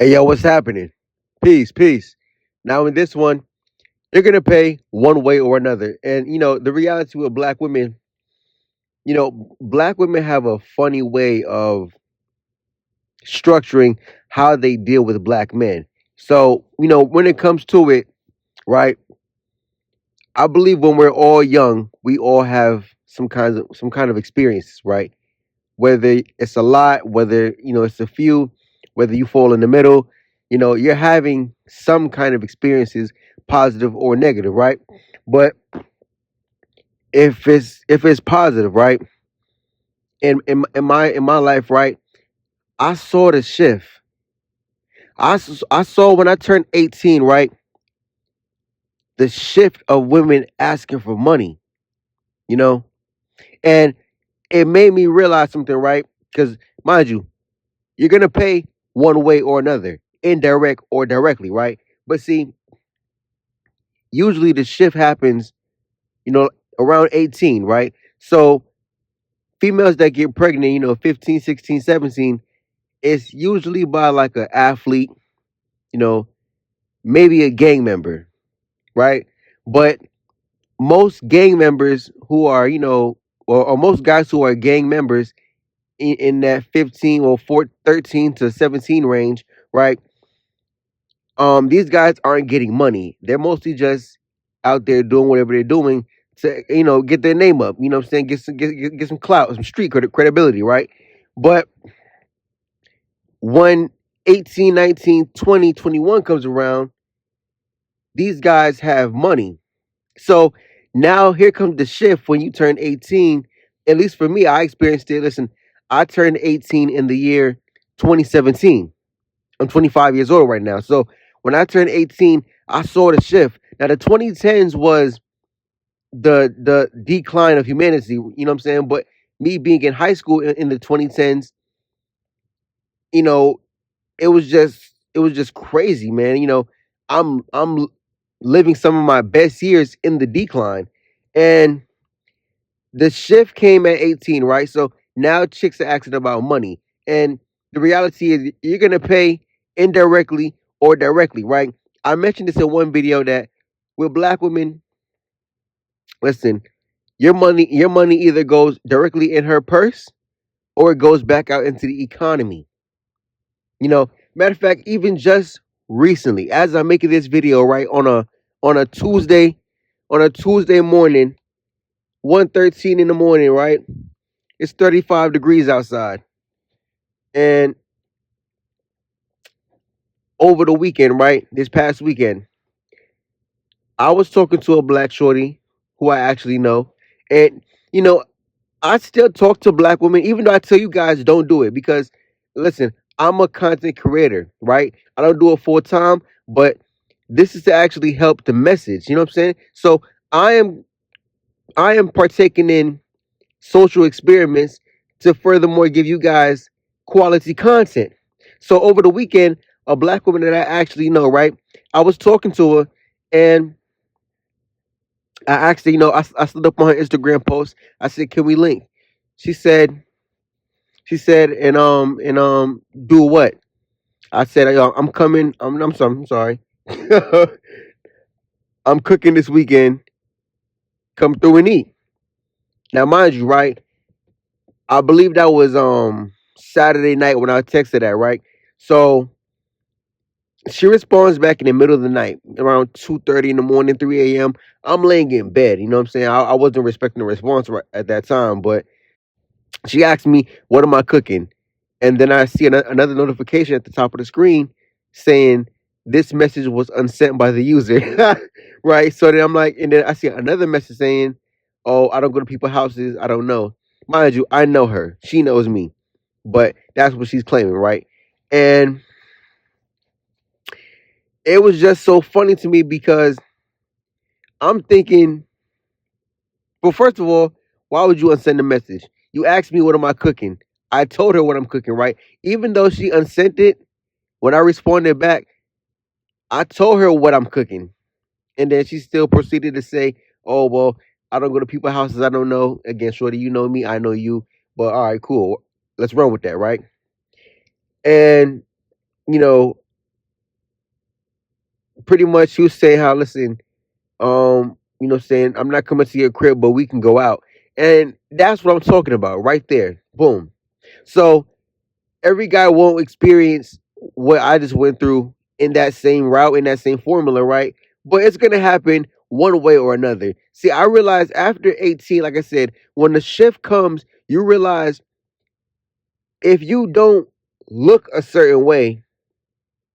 Hey, yo, what's happening? Peace, peace. Now, in this one, you're going to pay one way or another. And, the reality with black women, black women have a funny way of structuring how they deal with black men. So, when it comes to it, right, I believe when we're all young, we all have some kind of experiences, right? Whether it's a lot, whether it's a few, whether you fall in the middle, you're having some kind of experiences, positive or negative, right? But if it's positive, right? In my life, right? I saw the shift. I saw when I turned 18, right? The shift of women asking for money, you know, and it made me realize something, right? Because mind you, you're gonna pay one way or another, indirect or directly, right? But see, usually the shift happens, you know, around 18, right? So females that get pregnant, 15, 16, 17, it's usually by like an athlete, you know, maybe a gang member, right? But most gang members who are, or most guys who are gang members in that 15 or 13 to 17 range, right? These guys aren't getting money. They're mostly just out there doing whatever they're doing to, get their name up. You know what I'm saying? Get some clout, some street credibility, right? But when 18, 19, 20, 21 comes around, these guys have money. So now here comes the shift when you turn 18. At least for me, I experienced it. Listen, I turned 18 in the year 2017. I'm 25 years old right now. So when I turned 18, I saw the shift. Now the 2010s was the decline of humanity, you know what I'm saying? But me being in high school in the 2010s, you know, it was just crazy, man. I'm living some of my best years in the decline. And the shift came at 18, right? So now chicks are asking about money. And the reality is you're gonna pay indirectly or directly, right? I mentioned this in one video that with black women, listen, your money either goes directly in her purse or it goes back out into the economy. Matter of fact, even just recently, as I'm making this video, right, on a Tuesday, on a Tuesday morning, 1:13 in the morning, right? It's 35 degrees outside. And over the weekend, right? This past weekend, I was talking to a black shorty who I actually know. And, you know, I still talk to black women, even though I tell you guys don't do it. Because, listen, I'm a content creator, right? I don't do it full time, but this is to actually help the message. You know what I'm saying? So I am I am partaking in social experiments to furthermore give you guys quality content. So over the weekend, a black woman that I actually know, right? I was talking to her and I actually, I stood up on her Instagram post. I said, "Can we link?" She said, and do what? I said, "Yo, I'm coming. I'm sorry. I'm cooking this weekend. Come through and eat." Now, mind you, right? I believe that was Saturday night when I texted that, right? So she responds back in the middle of the night, around 2:30 in the morning, 3 a.m. I'm laying in bed. You know what I'm saying? I wasn't respecting the response right at that time, but she asked me, "What am I cooking?" And then I see another notification at the top of the screen saying this message was unsent by the user, right? So then I'm like, and then I see another message saying, "Oh, I don't go to people's houses. I don't know." Mind you, I know her. She knows me, but that's what she's claiming, right? And it was just so funny to me because I'm thinking, well, first of all, why would you unsend a message? You asked me what am I cooking. I told her what I'm cooking, right? Even though she unsent it, when I responded back, I told her what I'm cooking. And then she still proceeded to say, "Oh, well, I don't go to people's houses I don't know." Again, shorty, you know me, I know you. But all right, cool. Let's run with that, right? And, you know, pretty much he was saying how, listen, saying I'm not coming to your crib, but we can go out, and that's what I'm talking about right there. Boom. So every guy won't experience what I just went through in that same route, in that same formula, right? But it's gonna happen one way or another. See, I realized after 18, like I said, when the shift comes, you realize if you don't look a certain way,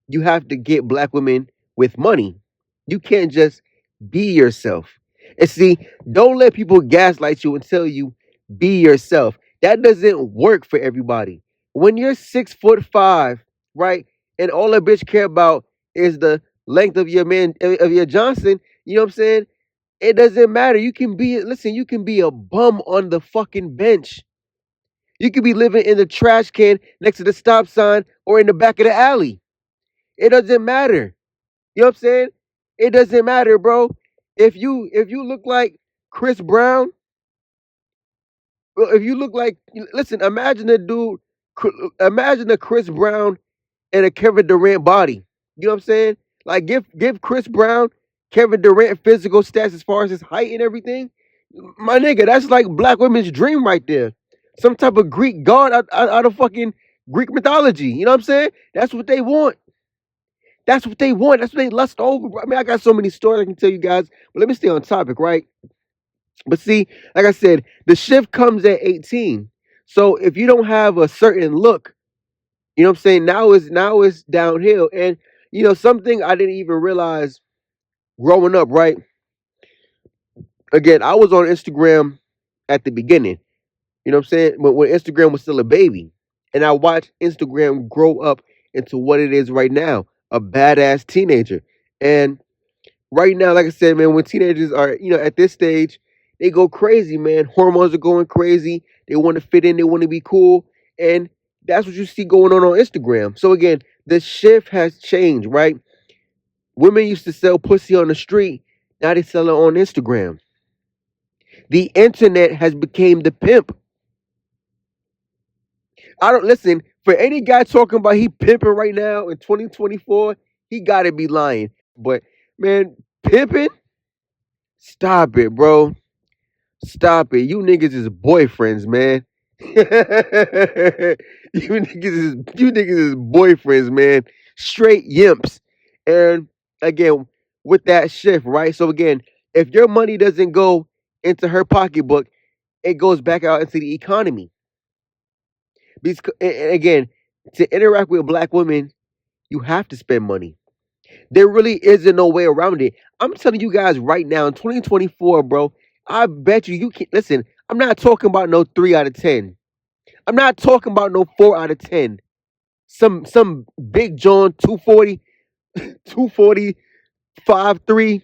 you have to get black women with money. You can't just be yourself. And see, don't let people gaslight you and tell you be yourself. That doesn't work for everybody. When you're 6'5", right, and all a bitch care about is the length of your man of your Johnson, you know what I'm saying? It doesn't matter. You can be a bum on the fucking bench. You could be living in the trash can next to the stop sign or in the back of the alley. It doesn't matter. You know what I'm saying? It doesn't matter, bro. If you look like Chris Brown, well, if you look like, listen, imagine a Chris Brown and a Kevin Durant body. You know what I'm saying? Like give Chris Brown, Kevin Durant physical stats as far as his height and everything. My nigga, that's like black women's dream right there. Some type of Greek god out of fucking Greek mythology. You know what I'm saying? That's what they want. That's what they want. That's what they lust over. I mean, I got so many stories I can tell you guys, but let me stay on topic, right? But see, like I said, the shift comes at 18. So if you don't have a certain look, you know what I'm saying? Now it's downhill. And something I didn't even realize growing up, right? Again, I was on Instagram at the beginning. You know what I'm saying? When Instagram was still a baby. And I watched Instagram grow up into what it is right now, a badass teenager. And right now, like I said, man, when teenagers are, at this stage, they go crazy, man. Hormones are going crazy. They want to fit in. They want to be cool. And that's what you see going on Instagram. So again, the shift has changed, right? Women used to sell pussy on the street. Now they sell it on Instagram. The internet has become the pimp. I don't listen for any guy talking about he pimping right now in 2024. He got to be lying. But man, pimping, stop it, bro. Stop it. You niggas is boyfriends, man. You niggas is boyfriends, man. Straight yimps. And again, with that shift, right? So again, if your money doesn't go into her pocketbook, it goes back out into the economy. Because and again, to interact with black women, you have to spend money. There really isn't no way around it. I'm telling you guys right now, in 2024, bro, I bet you can listen. I'm not talking about no 3 out of 10. I'm not talking about no 4 out of 10. Some big John 240, 240, 5'3".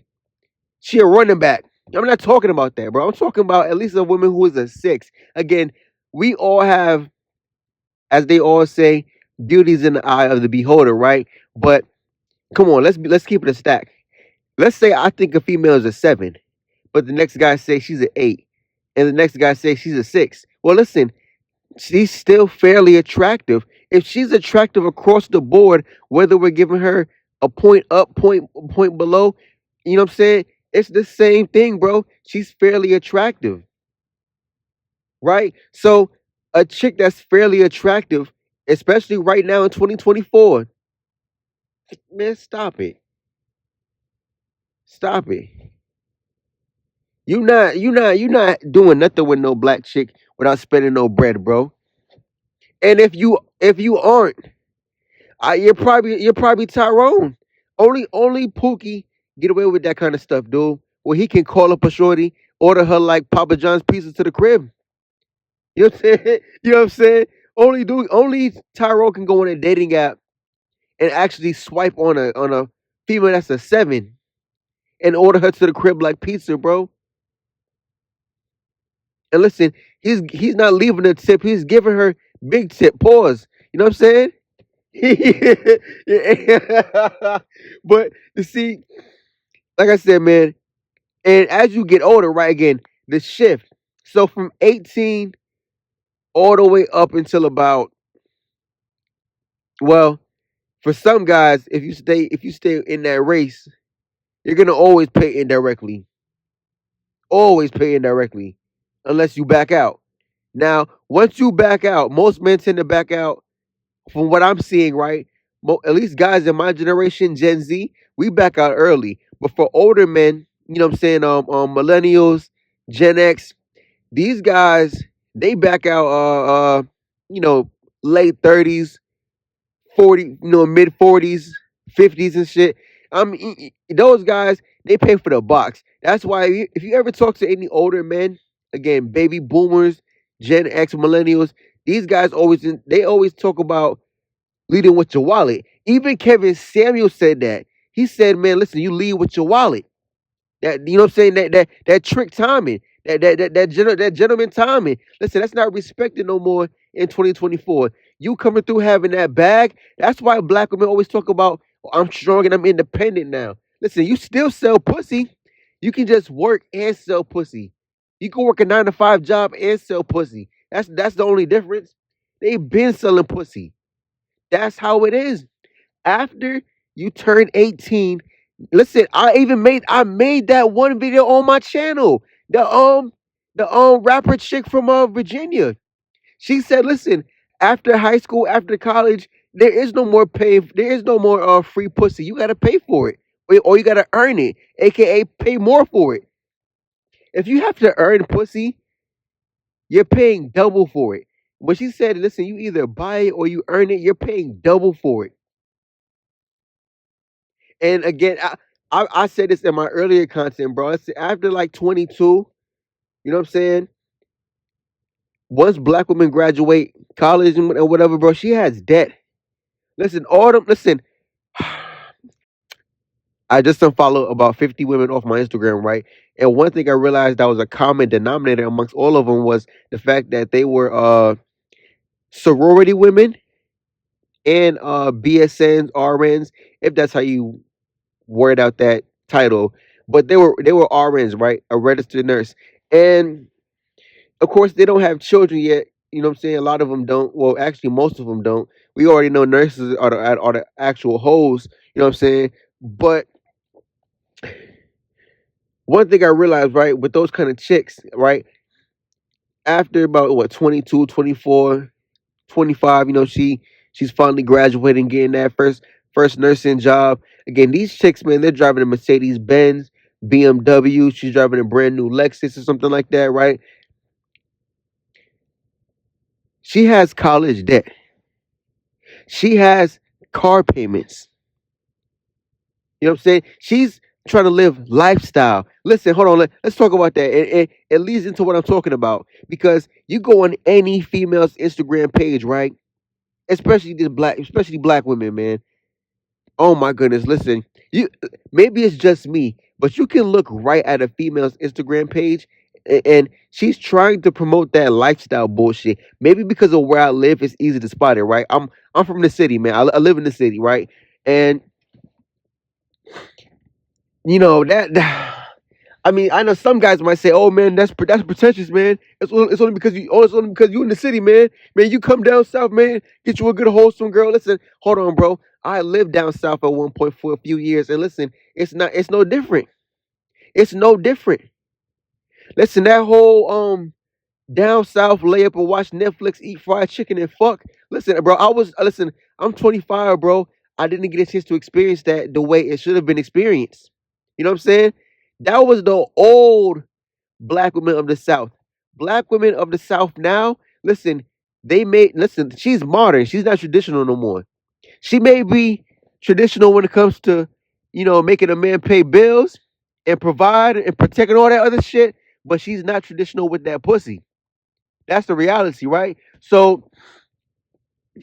She a running back. I'm not talking about that, bro. I'm talking about at least a woman who is a 6. Again, we all have, as they all say, beauty's in the eye of the beholder, right? But come on, let's keep it a stack. Let's say I think a female is a 7, but the next guy says she's an 8, and the next guy says she's a 6. Well, listen, she's still fairly attractive. If she's attractive across the board, whether we're giving her a point up, point below, you know what I'm saying? It's the same thing, bro. She's fairly attractive, right? So a chick that's fairly attractive, especially right now in 2024, man, stop it. Stop it. You not doing nothing with no black chick without spending no bread, bro. And if you aren't, you're probably Tyrone. Only Pookie get away with that kind of stuff, dude. Where he can call up a shorty, order her like Papa John's pizza to the crib. You know what I'm saying? You know what I'm saying? Only Tyrone can go on a dating app and actually swipe on a female that's a 7 and order her to the crib like pizza, bro. And listen, he's not leaving a tip. He's giving her big tip. Pause. You know what I'm saying? But you see, like I said, man, and as you get older, right again, the shift. So from 18 all the way up until about, well, for some guys, if you stay in that race, You're gonna always pay indirectly. Always pay indirectly, unless you back out. Now, once you back out, most men tend to back out. From what I'm seeing, right? At least guys in my generation, Gen Z, we back out early. But for older men, you know what I'm saying, millennials, Gen X, these guys, they back out you know, late 30s, 40, mid 40s, 50s and shit. Those guys, they pay for the box. That's why if you ever talk to any older men, again, baby boomers, Gen X, millennials, these guys they always talk about leading with your wallet. Even Kevin Samuel said that. He said, "Man, listen, you lead with your wallet." That, you know what I'm saying? That trick timing, that gentleman timing. Listen, that's not respected no more in 2024. You coming through having that bag. That's why black women always talk about, "Oh, I'm strong and I'm independent now." Listen, you still sell pussy. You can just work and sell pussy. You can work a 9 to 5 job and sell pussy. That's the only difference. They've been selling pussy. That's how it is. After you turn 18, listen, I made that one video on my channel. The rapper chick from Virginia. She said, listen, after high school, after college, there is no more free pussy. You gotta pay for it. Or you gotta earn it, aka pay more for it. If you have to earn pussy, you're paying double for it. But she said, listen, you either buy it or you earn it, you're paying double for it. And again, I said this in my earlier content, bro. I said after like 22, you know what I'm saying? Once black women graduate college and whatever, bro, she has debt. Listen, listen. I just unfollowed about 50 women off my Instagram, right? And one thing I realized that was a common denominator amongst all of them was the fact that they were sorority women and BSNs, RNs, if that's how you word out that title. But they were RNs, right? A registered nurse. And of course they don't have children yet. You know what I'm saying? A lot of them don't. Well, actually most of them don't. We already know nurses are the actual hoes, you know what I'm saying? But one thing I realized, right, with those kind of chicks, right, after about what 22, 24, 25, she's finally graduating, getting that first nursing job. Again, these chicks, man, they're driving a Mercedes Benz, BMW. She's driving a brand new Lexus or something like that, right? She has college debt. She has car payments. You know what I'm saying? She's trying to live lifestyle. Listen, hold on. Let's talk about that. It leads into what I'm talking about. Because you go on any female's Instagram page, right? Especially black women, man. Oh my goodness, listen. You maybe it's just me, but you can look right at a female's Instagram page and she's trying to promote that lifestyle bullshit. Maybe because of where I live, it's easy to spot it, right? I'm from the city, man. I live in the city, right? And that I mean, I know some guys might say, "Oh man, that's pretentious, man. It's only because you in the city, man. Man, you come down south, man. Get you a good wholesome girl. Listen, hold on, bro. I lived down south at one point for a few years, and listen, it's no different. It's no different. Listen, that whole down south lay up and watch Netflix, eat fried chicken and fuck. Listen, bro. Listen. I'm 25, bro. I didn't get a chance to experience that the way it should have been experienced. You know what I'm saying? That was the old black women of the South. Black women of the South now, listen, she's modern. She's not traditional no more. She may be traditional when it comes to, making a man pay bills and provide and protect and all that other shit, but she's not traditional with that pussy. That's the reality, right? So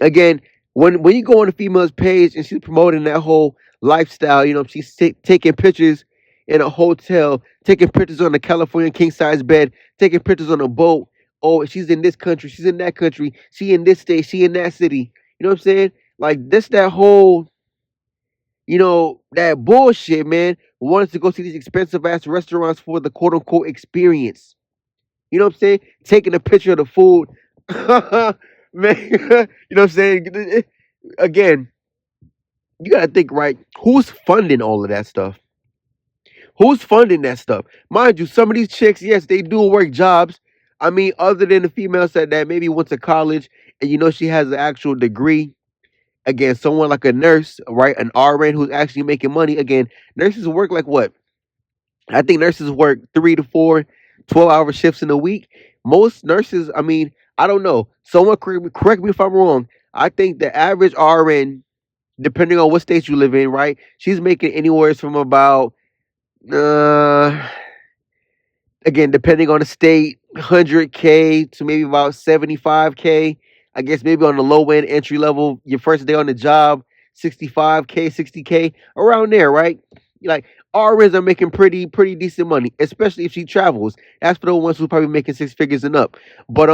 again, when you go on the female's page and she's promoting that whole lifestyle, she's taking pictures in a hotel, taking pictures on a California king size bed, taking pictures on a boat. Oh, she's in this country, she's in that country, she in this state, she in that city. You know what I'm saying? Like this, that whole, that bullshit, man. Wants to go see these expensive ass restaurants for the quote unquote experience. You know what I'm saying? Taking a picture of the food. Man, you know what I'm saying? Again, you gotta think, right? Who's funding all of that stuff? Who's funding that stuff? Mind you, some of these chicks, yes, they do work jobs. I mean, other than the female said that maybe went to college and she has an actual degree. Again, someone like a nurse, right? An RN who's actually making money. Again, nurses work like what? I think nurses work 3 to 4 12-hour shifts in a week. Most nurses, I mean, I don't know. Someone correct me if I'm wrong. I think the average RN, depending on what state you live in, right? She's making anywhere from about uh again, depending on the state, 100K to maybe about 75K. I guess maybe on the low end, entry level, your first day on the job, 65K, 60K, around there, right? Like RNs are making pretty decent money, especially if she travels. That's for the ones who probably making six figures and up. But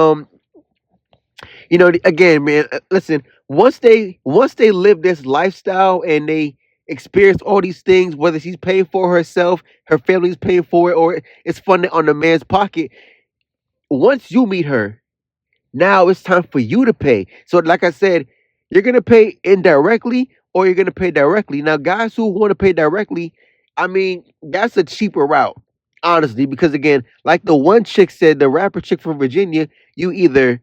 again, man, listen. Once they live this lifestyle and they experience all these things, whether she's paying for herself, her family's paying for it, or it's funded on the man's pocket. Once you meet her, now it's time for you to pay. So, like I said, you're gonna pay indirectly or you're gonna pay directly. Now, guys who want to pay directly, I mean, that's a cheaper route, honestly, because again, like the one chick said, the rapper chick from Virginia, you either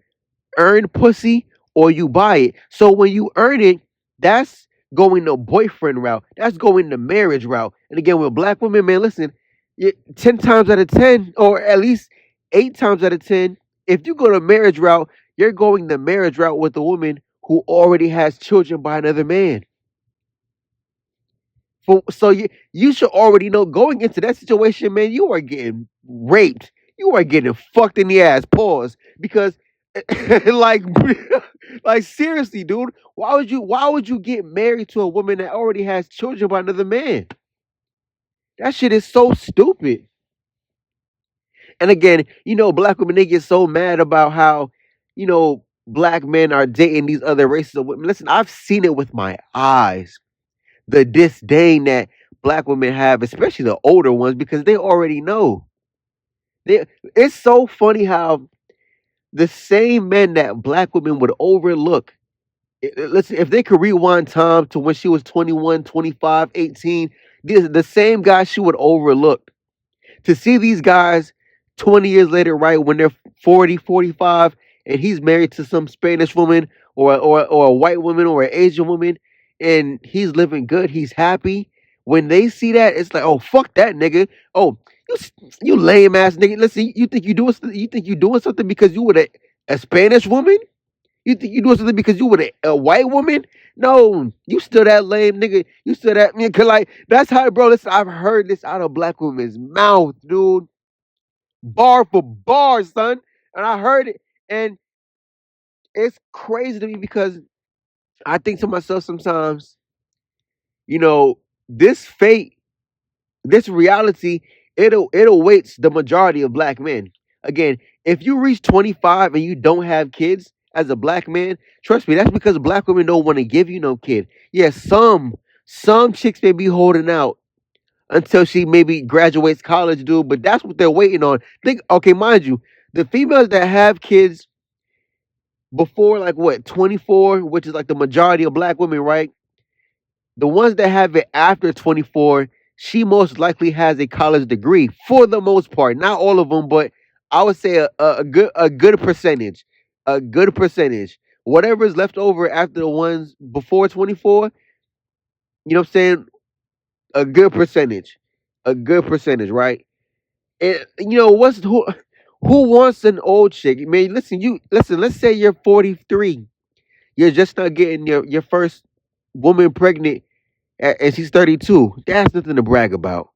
earn pussy or you buy it. So when you earn it, that's going the boyfriend route. That's going the marriage route. And again, with black women, man, listen, 10 times out of 10, or at least 8 times out of 10, if you go the marriage route, you're going the marriage route with a woman who already has children by another man. So you should already know going into that situation, man, you are getting raped. You are getting fucked in the ass. Pause. Because like like seriously, dude, why would you get married to a woman that already has children by another man? That shit is so stupid. And again, black women, they get so mad about how, black men are dating these other races of women. Listen, I've seen it with my eyes. The disdain that black women have, especially the older ones, because they already know. It's so funny how the same men that black women would overlook. Listen, if they could rewind time to when she was 21, 25, 18, the same guy she would overlook. To see these guys 20 years later, right, when they're 40, 45, and he's married to some Spanish woman or a white woman or an Asian woman, and he's living good, he's happy. When they see that, it's like, oh, fuck that nigga. Oh, you lame ass nigga. Listen, you think you doing something because you were a Spanish woman? You think you doing something because you were a white woman? No, you still that lame nigga. You still that man. Cause like that's how, bro. Listen, I've heard this out of black women's mouth, dude, bar for bar, son. And I heard it, and it's crazy to me because I think to myself sometimes, you know, this fate, this reality, it awaits the majority of black men. Again, if you reach 25 and you don't have kids as a black man, trust me, that's because black women don't want to give you no kid. Yes, some chicks may be holding out until she maybe graduates college, dude, but that's what they're waiting on. Think, okay, mind you, the females that have kids before like what, 24, which is like the majority of black women, right? The ones that have it after 24, she most likely has a college degree for the most part. Not all of them, but I would say a good percentage. A good percentage. Whatever is left over after the ones before 24, you know what I'm saying? A good percentage. A good percentage, right? And who wants an old chick? Man, listen, let's say you're 43. You're just not getting your first woman pregnant and she's 32. That's nothing to brag about.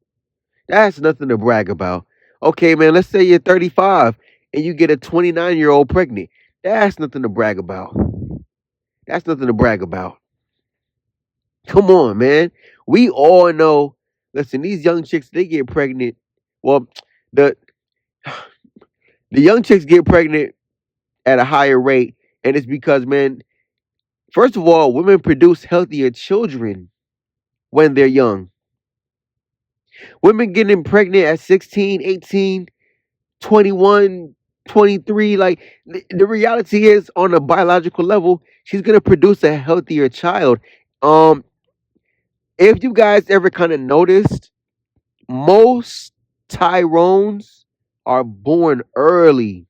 That's nothing to brag about. Okay, man, let's say you're 35 and you get a 29-year-old pregnant. That's nothing to brag about. That's nothing to brag about. Come on, man. We all know. Listen, these young chicks, they get pregnant. Well, the the young chicks get pregnant at a higher rate, and it's because, man, first of all, women produce healthier children when they're young. Women getting pregnant at 16, 18, 21, 23. Like the reality is, on a biological level, she's gonna produce a healthier child. Um, if you guys ever kind of noticed, most Tyrones are born early.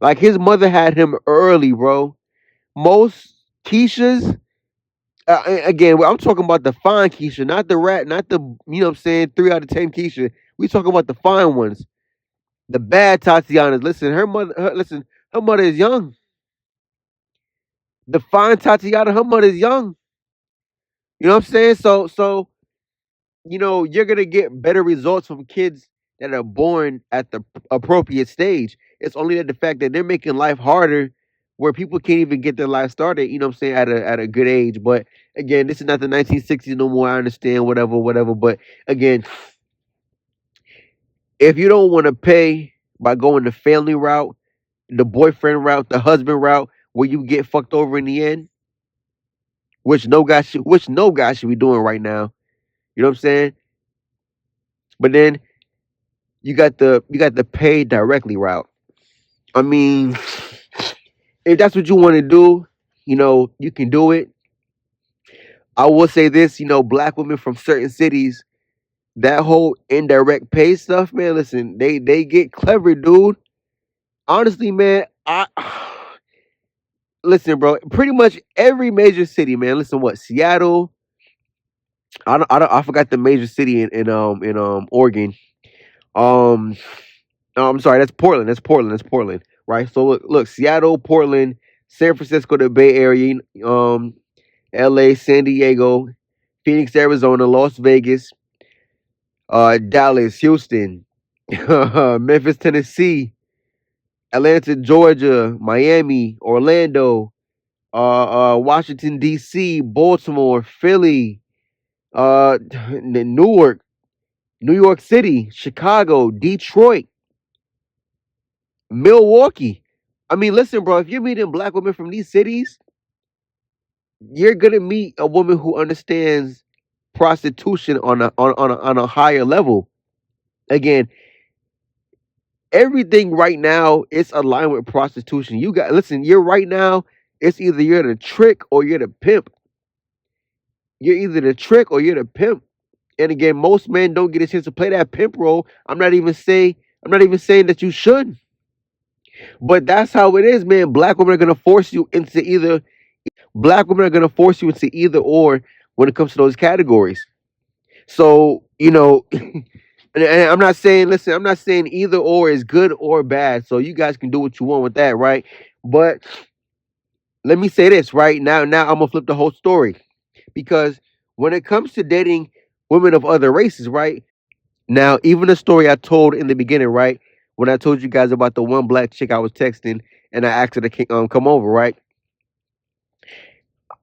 Like his mother had him early, bro. Most Keishas, again, I'm talking about the fine Keisha, not the rat, not the, you know what I'm saying, 3 out of 10 Keisha. We talking about the fine ones, the bad Tatianas. Listen, her mother is young. The fine Tatiana, her mother is young. You know what I'm saying? So you're gonna get better results from kids that are born at the appropriate stage. It's only that the fact that they're making life harder, where people can't even get their life started. You know what I'm saying, at a good age. But again, this is not the 1960s no more. I understand, whatever, whatever. But again, if you don't want to pay by going the family route, the boyfriend route, the husband route, where you get fucked over in the end, which no guy should be doing right now. You know what I'm saying? But then you got the pay directly route. I mean, if that's what you want to do, you can do it. I will say this, black women from certain cities, that whole indirect pay stuff, man. Listen, they get clever, dude. Honestly, man, I listen, bro. Pretty much every major city, man. Listen, what Seattle? I forgot the major city in Oregon. Um, no, I'm sorry, that's Portland. That's Portland. Right. So look, Seattle, Portland, San Francisco, the Bay Area, L.A., San Diego, Phoenix, Arizona, Las Vegas, Dallas, Houston, Memphis, Tennessee, Atlanta, Georgia, Miami, Orlando, Washington D.C., Baltimore, Philly, Newark, New York City, Chicago, Detroit, Milwaukee. I mean, listen, bro. If you're meeting black women from these cities, you're gonna meet a woman who understands prostitution on a higher level. Again, everything right now is aligned with prostitution. You got listen. You're right now. It's either you're the trick or you're the pimp. You're either the trick or you're the pimp. And again, most men don't get a chance to play that pimp role. I'm not even saying that you should, but that's how it is, man. Black women are gonna force you into either. Black women are gonna force you into either or when it comes to those categories. So and I'm not saying, listen, I'm not saying either or is good or bad. So you guys can do what you want with that, right? But let me say this right now. Now I'm gonna flip the whole story because when it comes to dating women of other races, right? Now, even the story I told in the beginning, right? When I told you guys about the one black chick I was texting and I asked her to come over, right?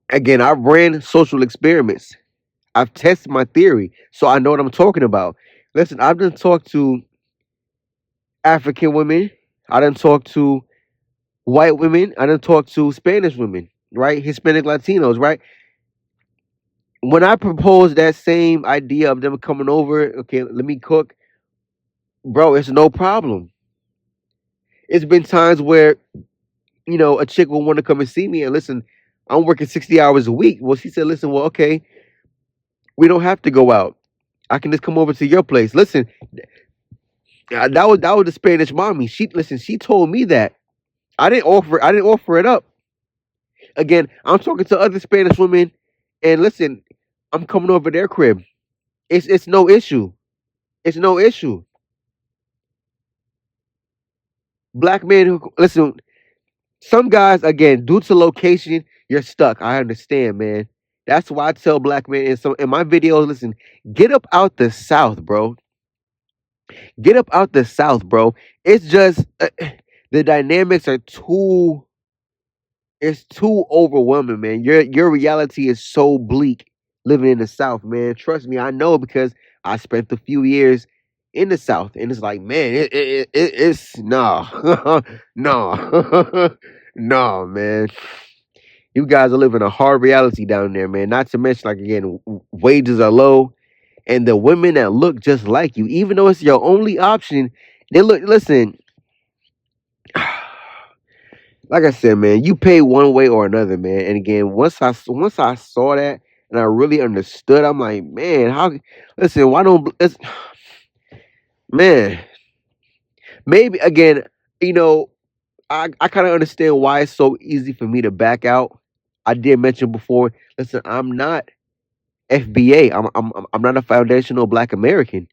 Again, I ran social experiments. I've tested my theory, so I know what I'm talking about. Listen, I've done talked to African women. I done talked to white women. I done talked to Spanish women, right? Hispanic Latinos, right? When I proposed that same idea of them coming over, okay, let me cook, bro, it's no problem. It's been times where, a chick will want to come and see me and listen, I'm working 60 hours a week. Well, she said, listen, well, okay, we don't have to go out. I can just come over to your place. Listen, that was the Spanish mommy. She told me that. I didn't offer it up. Again, I'm talking to other Spanish women, and listen, I'm coming over their crib. It's no issue. It's no issue. Black men who listen, some guys again, due to location, you're stuck. I understand, man. That's why I tell black men in my videos, listen, get up out the south, bro. Get up out the south, bro. It's just the dynamics are too. It's too overwhelming, man. Your reality is so bleak living in the South, man. Trust me, I know because I spent a few years in the South, and it's like, man, it's no, no, no, man. You guys are living a hard reality down there, man. Not to mention, like again, wages are low, and the women that look just like you, even though it's your only option, they look. Listen, like I said, man, you pay one way or another, man. And again, once I saw that and I really understood, I'm like, man, how? Listen, why don't? Man, maybe again, you know, I kind of understand why it's so easy for me to back out. I did mention before. Listen, I'm not FBA. I'm not a foundational Black American.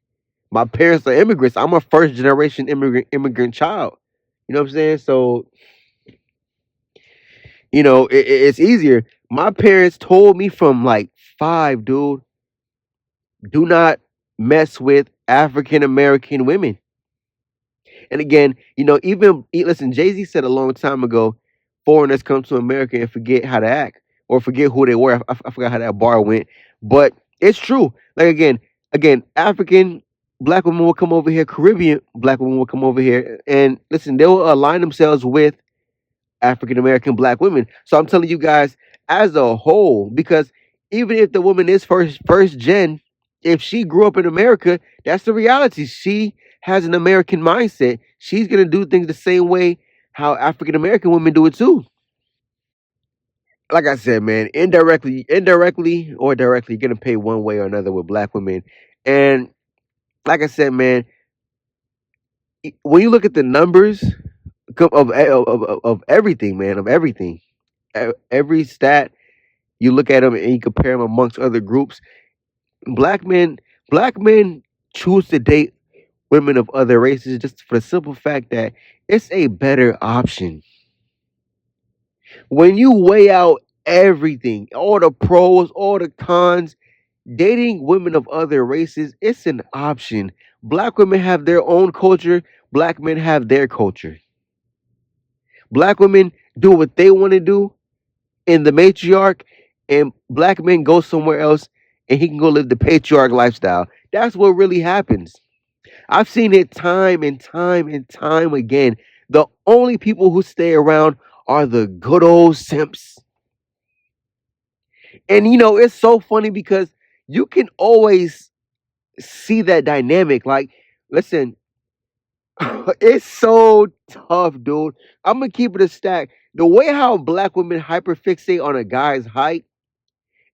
My parents are immigrants. I'm a first generation immigrant child. You know what I'm saying? So it's easier. My parents told me from like five, dude, do not mess with African American women. And again, listen, Jay Z said a long time ago, foreigners come to America and forget how to act or forget who they were. I forgot how that bar went, but it's true. Like again, African Black women will come over here, Caribbean Black women will come over here, and listen, they will align themselves with African American Black women. So I'm telling you guys, as a whole, because even if the woman is first gen, if she grew up in America, that's the reality. She has an American mindset. She's gonna do things the same way how African American women do it too. Like I said, man, indirectly or directly, you're gonna pay one way or another with Black women. And like I said, man, when you look at the numbers of everything, man, of everything, every stat, you look at them and you compare them amongst other groups. Black men, black men choose to date women of other races just for the simple fact that it's a better option. When you weigh out everything, all the pros, all the cons, dating women of other races, it's an option. Black women have their own culture. Black men have their culture. Black women do what they want to do in the matriarch, and black men go somewhere else and he can go live the patriarch lifestyle. That's what really happens. I've seen it time and time and time again. The only people who stay around are the good old simps. And it's so funny because you can always see that dynamic. Like, listen, it's so tough, dude. I'm gonna keep it a stack. The way how black women hyperfixate on a guy's height,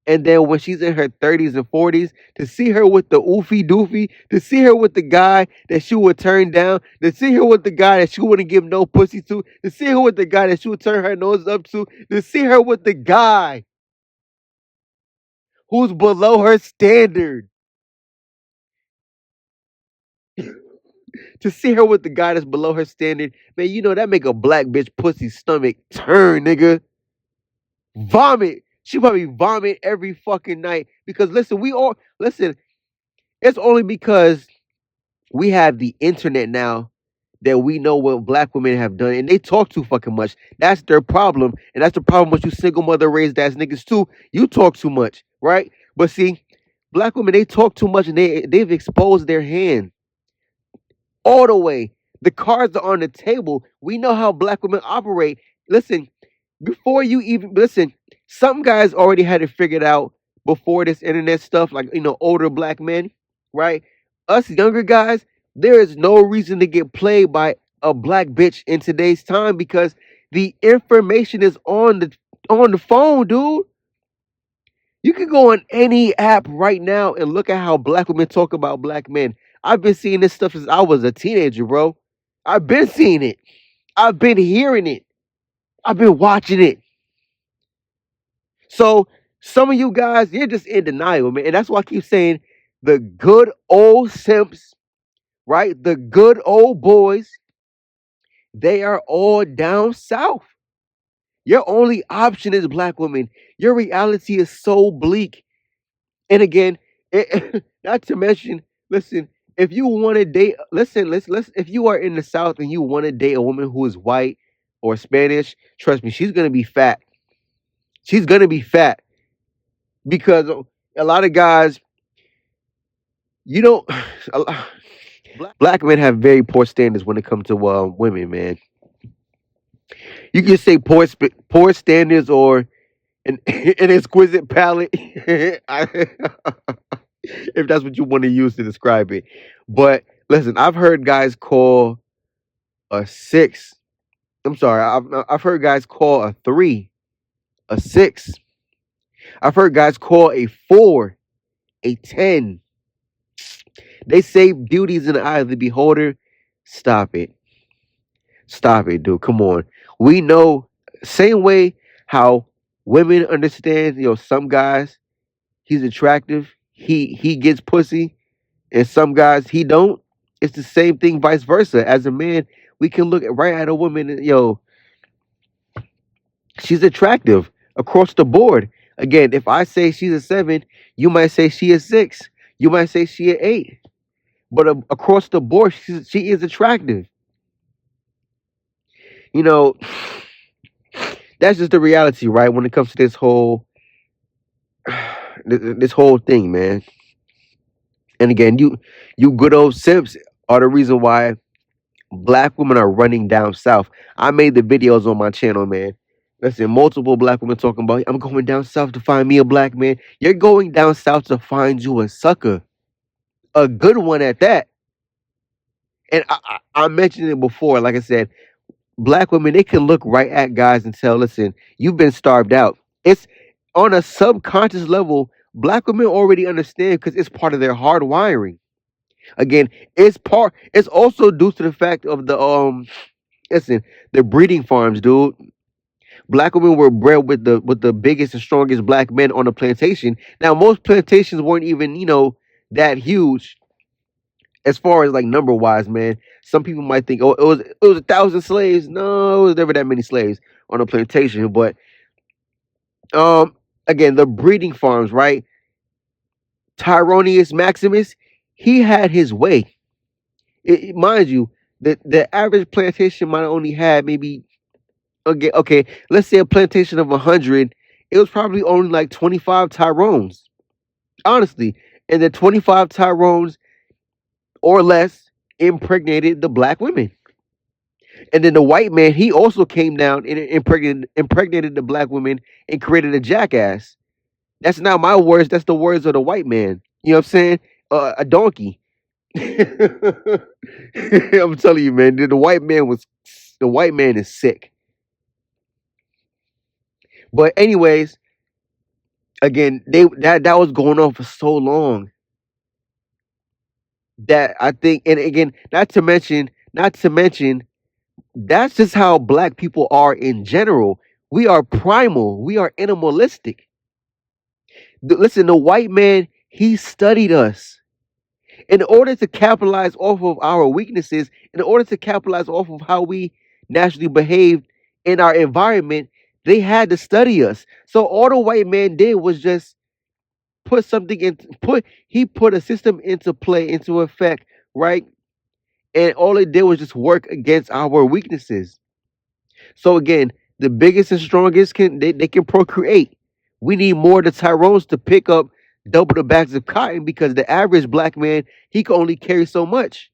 and then when she's in her 30s and 40s, to see her with the oofy doofy, to see her with the guy that she would turn down, to see her with the guy that she wouldn't give no pussy to see her with the guy that she would turn her nose up to see her with the guy who's below her standard, to see her with the guy that's below her standard, man, that make a black bitch pussy stomach turn, nigga. Vomit. She probably vomit every fucking night because listen. It's only because we have the internet now that we know what black women have done, and they talk too fucking much. That's their problem, and that's the problem with you single mother raised ass niggas too. You talk too much, right? But see, black women, they talk too much, and they've exposed their hand all the way. The cards are on the table. We know how black women operate. Listen, before you even listen, some guys already had it figured out before this internet stuff, like older black men, right? Us younger guys, there is no reason to get played by a black bitch in today's time because the information is on the phone, dude. You can go on any app right now and look at how black women talk about black men. I've been seeing this stuff since I was a teenager, bro. I've been seeing it. I've been hearing it. I've been watching it. So some of you guys, you're just in denial, man. And that's why I keep saying the good old simps, right? The good old boys, they are all down south. Your only option is black women. Your reality is so bleak. And again, not to mention, listen, if you want to date, listen, let's if you are in the South and you want to date a woman who is white or Spanish, trust me, she's gonna be fat. She's gonna be fat because a lot of guys, you don't. Black men have very poor standards when it comes to women, man. You can say poor standards or an exquisite palate, if that's what you want to use to describe it. But listen, I've heard guys call a six. I'm sorry, I've heard guys call a three, a six. I've heard guys call a four, a 10. They say beauty is in the eye of the beholder. Stop it. Stop it, dude. Come on. We know same way how women understand, some guys he's attractive, he gets pussy, and some guys he don't. It's the same thing vice versa. As a man, we can look right at a woman and she's attractive across the board. Again, if I say she's a 7, you might say she is 6. You might say she an 8. But across the board, she is attractive. You know, that's just the reality, right? When it comes to this whole thing, man. And again, you good old simps are the reason why black women are running down south. I made the videos on my channel, man. Listen, multiple black women talking about I'm going down south to find me a black man. You're going down south to find you a sucker, a good one at that. And I mentioned it before. Like I said, black women, they can look right at guys and tell, listen, you've been starved out. It's on a subconscious level. Black women already understand because it's part of their hard wiring. Again, it's also due to the fact of listen, the breeding farms, dude. Black women were bred with the biggest and strongest black men on the plantation. Now, most plantations weren't even, that huge as far as like number wise, man. Some people might think, oh, it was 1,000 slaves. No, it was never that many slaves on a plantation. But um, again, the breeding farms, right? Tyronius Maximus, he had his way. Mind you, the average plantation might only have maybe okay, let's say a plantation of 100, it was probably only like 25 Tyrones, honestly, and the 25 Tyrones or less impregnated the black women. And then the white man, he also came down and impregnated the black women and created a jackass. That's not my words. That's the words of the white man. You know what I'm saying? A donkey. I'm telling you, man. The white man is sick. But anyways, again, that was going on for so long that I think, and again, not to mention, that's just how black people are in general. We are primal. We are animalistic. Listen, the white man, he studied us. In order to capitalize off of our weaknesses, in order to capitalize off of how we naturally behaved in our environment, they had to study us. So all the white man did was just he put a system into play, into effect, right? And all it did was just work against our weaknesses. So again, the biggest and strongest they can procreate. We need more of the Tyrones to pick up double the bags of cotton because the average black man, he can only carry so much.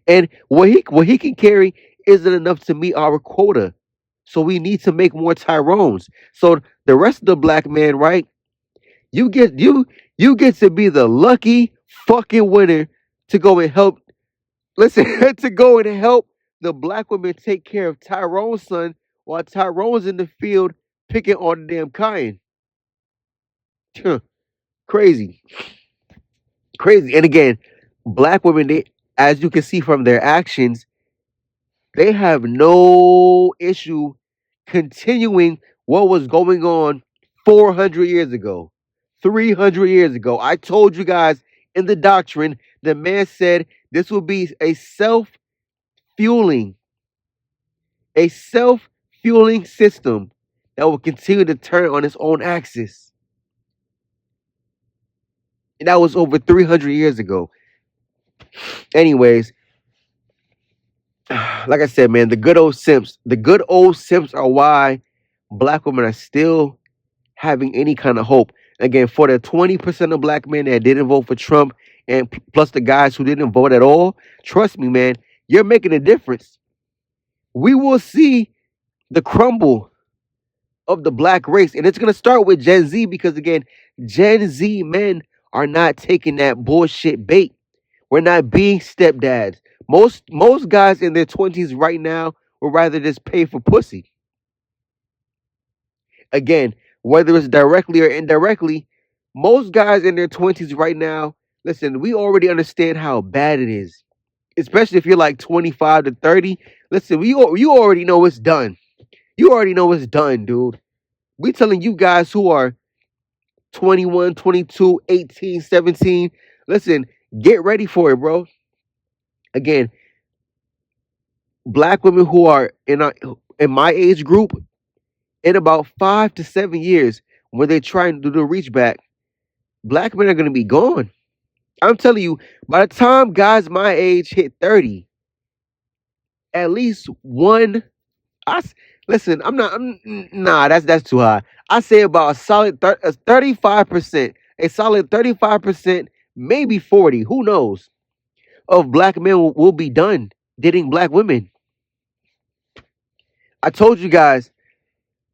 And what he can carry isn't enough to meet our quota. So we need to make more Tyrones. So the rest of the black man, right? You get to be the lucky fucking winner to go and help. Listen, to go and help the black women take care of Tyrone's son while Tyrone's in the field picking on the damn cotton. Crazy, crazy. And again, black women, they, as you can see from their actions, they have no issue continuing what was going on 400 years ago, 300 years ago. I told you guys in the doctrine, the man said this will be fueling, a self fueling system that will continue to turn on its own axis. And that was over 300 years ago. Anyways, like I said, man, the good old simps are why black women are still having any kind of hope. Again, for the 20% of black men that didn't vote for Trump and plus the guys who didn't vote at all, trust me, man, you're making a difference. We will see the crumble of the black race. And it's going to start with Gen Z because, again, Gen Z men are not taking that bullshit bait. We're not being stepdads. Most guys in their 20s right now would rather just pay for pussy. Again, whether it's directly or indirectly, most guys in their 20s right now Listen, we already understand how bad it is, especially if you're like 25 to 30. Listen, you already know it's done. You already know it's done, dude. We telling you guys who are 21, 22, 18, 17. Listen, get ready for it, bro. Again, black women who are in my age group, in about 5 to 7 years, when they try and do the reach back, black men are gonna be gone. I'm telling you, by the time guys my age hit 30, at least one. I s- Listen. I'm not. Nah, that's too high. I say about a solid 35%, a solid 35%, maybe 40. Who knows? Of black men will be done dating black women. I told you guys,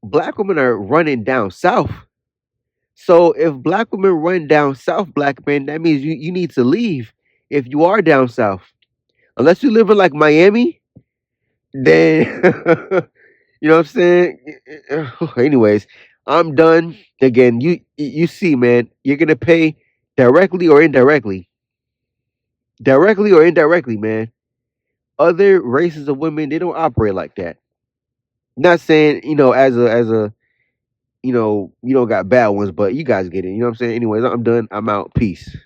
black women are running down south. So if black women run down south, black men, that means you need to leave if you are down south. Unless you live in like Miami, then you know what I'm saying? Anyways, I'm done. Again, you see, man, you're gonna pay directly or indirectly. Directly or indirectly, man. Other races of women, they don't operate like that. Not saying, as a you don't got bad ones, but you guys get it. You know what I'm saying? Anyways, I'm done. I'm out. Peace.